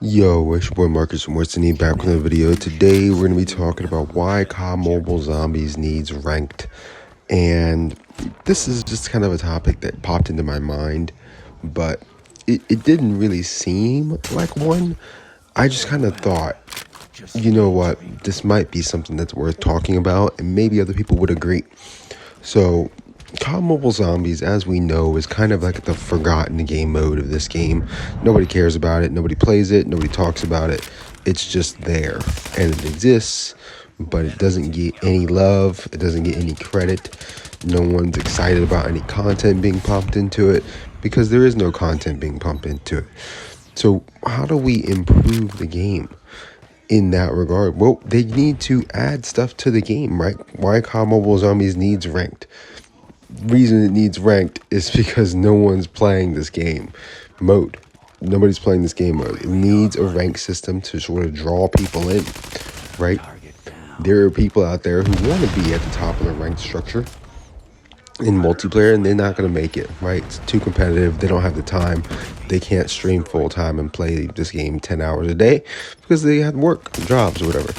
Yo, it's your boy Marcus from Western back with another video. Today we're going to be talking about why COD Mobile Zombies needs ranked. And this is just kind of a topic that popped into my mind, but it didn't really seem like one. I just kind of thought, you know what, this might be something that's worth talking about, and maybe other people would agree. So, COD Mobile Zombies, as we know, is kind of like the forgotten game mode of this game. Nobody cares about it, nobody plays it, nobody talks about it. It's just there, and it exists, but it doesn't get any love, it doesn't get any credit. No one's excited about any content being pumped into it, because there is no content being pumped into it. So, how do we improve the game in that regard? Well, they need to add stuff to the game, right? Why COD Mobile Zombies needs ranked? Reason it needs ranked is because no one's playing this game mode. Nobody's playing this game mode. It needs a rank system to sort of draw people in, right? There are people out there who want to be at the top of the ranked structure in multiplayer, and they're not going to make it, right? It's too competitive. They don't have the time. They can't stream full time and play this game 10 hours a day because they have work, jobs, or whatever.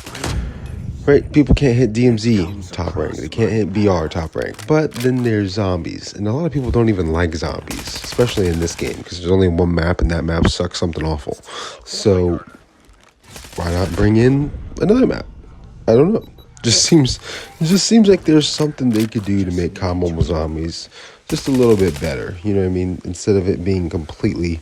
Right? People can't hit DMZ top rank. They can't hit BR top rank. But then there's zombies. And a lot of people don't even like zombies, especially in this game, because there's only one map and that map sucks something awful. So why not bring in another map? I don't know. It just seems like there's something they could do to make COD Mobile Zombies just a little bit better. You know what I mean? Instead of it being completely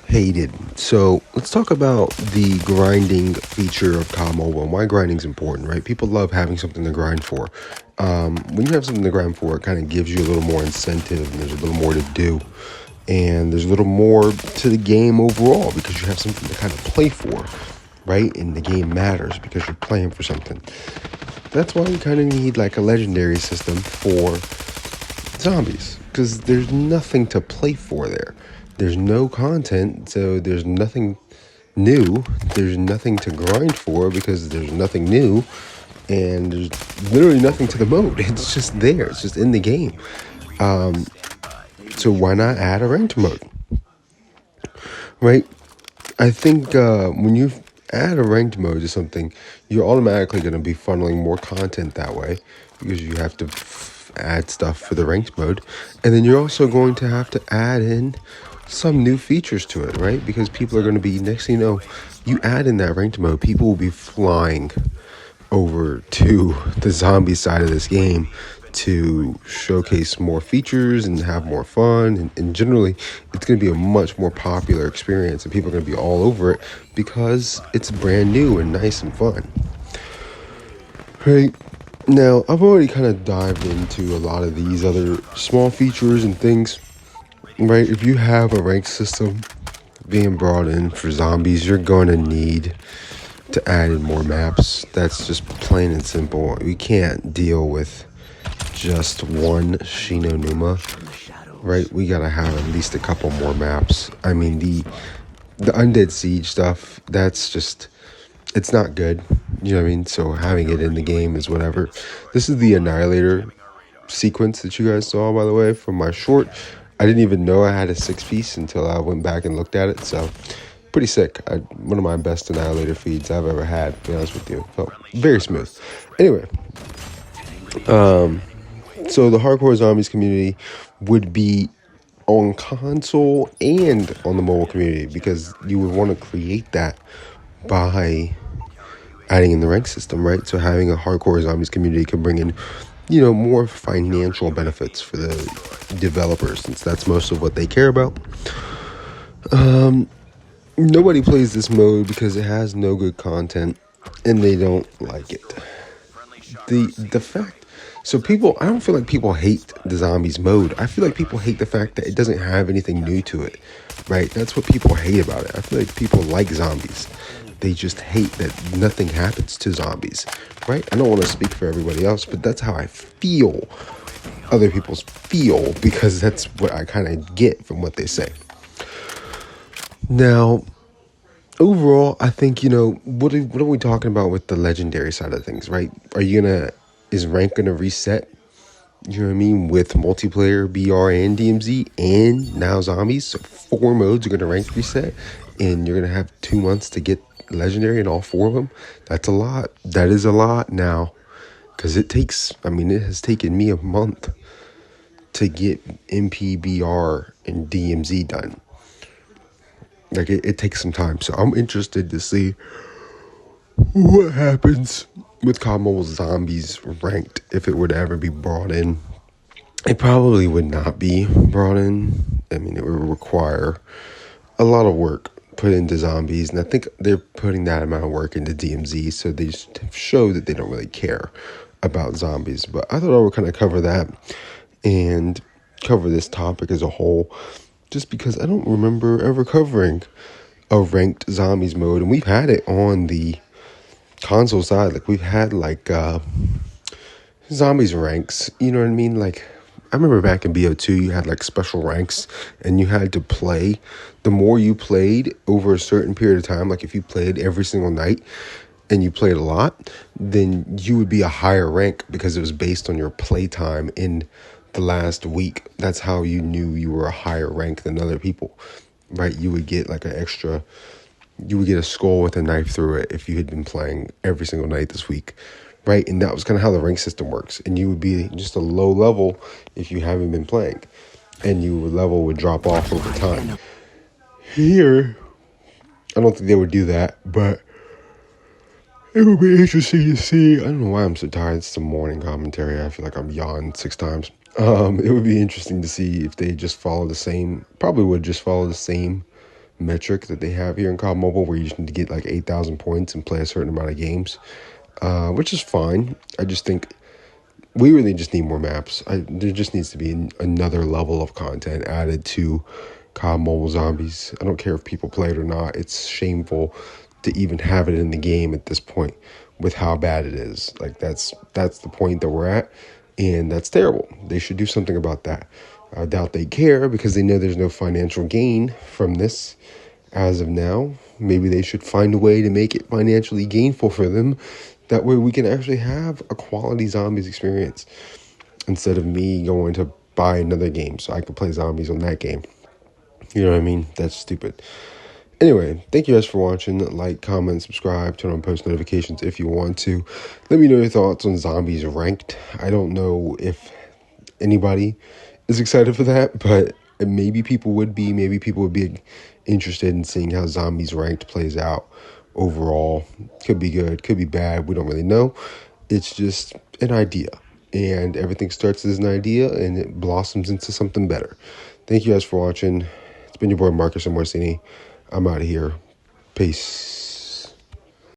hated. So let's talk about the grinding feature of COD Mobile and why grinding is important, right? People love having something to grind for. When you have something to grind for, it kind of gives you a little more incentive, and there's a little more to do, and there's a little more to the game overall because you have something to kind of play for, right? And the game matters because you're playing for something. That's why you kind of need like a legendary system for zombies, because there's nothing to play for there. There's no content, so there's nothing new. There's nothing to grind for because there's nothing new, and there's literally nothing to the mode. It's just there. It's just in the game. So why not add a ranked mode, right? I think when you add a ranked mode to something, you're automatically going to be funneling more content that way because you have to add stuff for the ranked mode, and then you're also going to have to add in some new features to it, right? Because people are going to be, next thing you know, you add in that ranked mode, people will be flying over to the zombie side of this game to showcase more features and have more fun, and generally it's going to be a much more popular experience, and people are going to be all over it because it's brand new and nice and fun, right? Now, I've already kind of dived into a lot of these other small features and things, right? If you have a ranked system being brought in for zombies, you're going to need to add in more maps. That's just plain and simple. We can't deal with just one Shinonuma, right? We got to have at least a couple more maps. I mean, the Undead Siege stuff, that's just, it's not good. You know what I mean? So having it in the game is whatever. This is the Annihilator sequence that you guys saw, by the way, from my short. I didn't even know I had a 6-piece until I went back and looked at it. So pretty sick. One of my best Annihilator feeds I've ever had, to be honest with you. So very smooth. Anyway, so the Hardcore Zombies community would be on console and on the mobile community, because you would want to create that by adding in the rank system, right? So having a Hardcore Zombies community can bring in, you know, more financial benefits for the developers, since that's most of what they care about. Nobody plays this mode because it has no good content and they don't like it. The fact, so people, I don't feel like people hate the zombies mode. I feel like people hate the fact that it doesn't have anything new to it, right? That's what people hate about it. I feel like people like zombies. They just hate that nothing happens to zombies, right? I don't want to speak for everybody else, but that's how I feel. Other people's feel, because that's what I kind of get from what they say. Now, overall, I think, you know, what are we talking about with the legendary side of things, right? Is rank gonna reset? You know what I mean? With multiplayer, BR, and DMZ, and now zombies. So 4 modes are gonna rank reset. and you're going to have 2 months to get legendary in all 4 of them. That's a lot. That is a lot now, because it has taken me a month to get MPBR and DMZ done. Like, it takes some time. So I'm interested to see what happens with COD Mobile Zombies ranked if it would ever be brought in. It probably would not be brought in. I mean, it would require a lot of work put into zombies, and I think they're putting that amount of work into DMZ, so they just show that they don't really care about zombies. But I thought I would kind of cover that and cover this topic as a whole, just because I don't remember ever covering a ranked zombies mode, and we've had it on the console side. Like, we've had zombies ranks, you know what I mean? Like, I remember back in BO2, you had like special ranks, and you had to play. The more you played over a certain period of time, like if you played every single night and you played a lot, then you would be a higher rank because it was based on your play time in the last week. That's how you knew you were a higher rank than other people, right? You would get like you would get a skull with a knife through it if you had been playing every single night this week, right? And that was kind of how the rank system works. And you would be just a low level if you haven't been playing, and your level would drop off over time. Here, I don't think they would do that, but it would be interesting to see. I don't know why I'm so tired. It's the morning commentary. I feel like I'm yawned 6 times. It would be interesting to see if they just follow the same, probably would just follow the same metric that they have here in COD Mobile, where you just need to get like 8,000 points and play a certain amount of games, which is fine. I just think we really just need more maps. There just needs to be another level of content added to COD Mobile Zombies. I don't care if people play it or not. It's shameful to even have it in the game at this point with how bad it is. Like, that's the point that we're at, and that's terrible. They should do something about that. I doubt they care because they know there's no financial gain from this as of now. Maybe they should find a way to make it financially gainful for them. That way we can actually have a quality zombies experience instead of me going to buy another game so I can play zombies on that game. You know what I mean? That's stupid. Anyway, thank you guys for watching. Like, comment, subscribe, turn on post notifications if you want to. Let me know your thoughts on zombies ranked. I don't know if anybody is excited for that, but maybe people would be. Maybe people would be interested in seeing how zombies ranked plays out overall. Could be good, could be bad. We don't really know. It's just an idea, and everything starts as an idea and it blossoms into something better. Thank you guys for watching. It's been your boy Marcus Amorsini. I'm out of here. Peace.